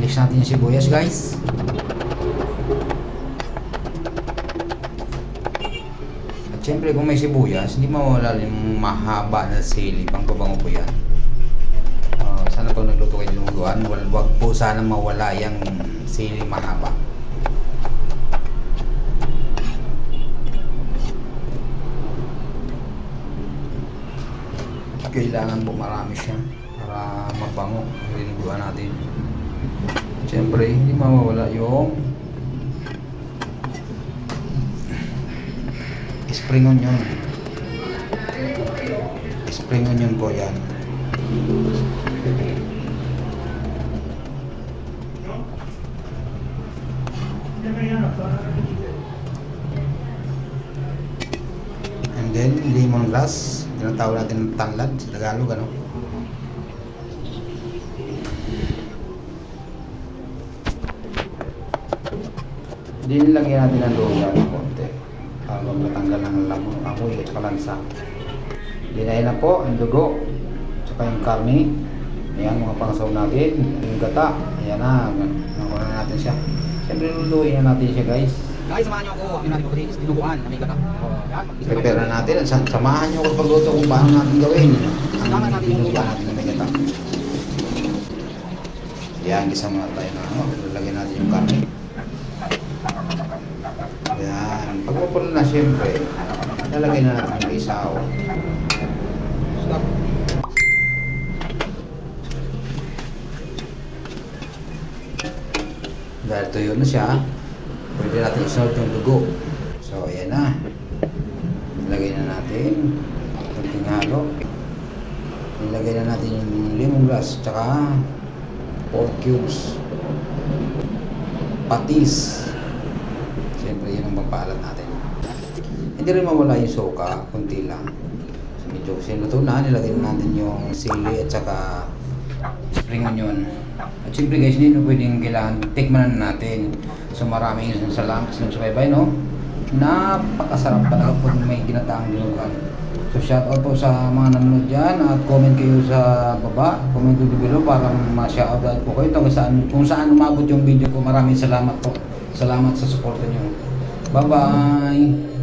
Release natin yung sibuyas, guys. At syempre kung may sibuyas, hindi mawala yung mahaba na sili. Pangpabango po yan. Sana pag nagluto kayo ng lutuan, wag po sana mawala yung sili mahaba. Kailangan po marami siya para mabango ang linuguan natin. Siyempre, hindi mawawala yung spring onion. Spring onion po yan. And then, lemongrass. Tinatawag natin ng tanglad sa Tagalog, ano? Dinilagyan natin ng luya ng konti para matanggal ng amoy at kalansa. Dinayin na po ang dugo tsaka yung karne. Ayan, mga pangsaw natin. Yung gata, ayan na, nakuha na natin siya. Siyempre lulutuin na natin siya, guys. Guys, samahan niyo ako. Yung natin ko dinuguan na may gata. Prepare na natin. Samahan nyo ako sa pagluto kung paano natin gawin ang dinuguan natin na may gata. Ayan, gisa muna tayo na ano. Lalagyan natin yung karne. Ayan. Pag mapulo na, siyempre, lalagay na natin yung isaw. Stop. Dahil tuyo na siya, pwede natin isunod yung dugo. So, ayan na. Ilagay na natin. Kunting halo. Ilagay na natin yung lemongrass, tsaka pork cubes. Patis. Siyempre, yun ang pampalat natin. Hindi rin mawala yung soka, kunti lang. So, medyo sinuto na, nilagay na natin yung sili at tsaka spring onion. At siyempre guys, hindi na pwedeng kailangan tikman na natin. So maraming salamat sa nagsubaybay, no? Napakasarap talaga po may ginataang dinuguan. So shoutout po sa mga nanonood dyan at comment kayo sa baba, comment doon below para ma-shoutout po kayo kung saan umabot yung video ko. Maraming salamat po. Salamat sa suporta nyo. Bye bye!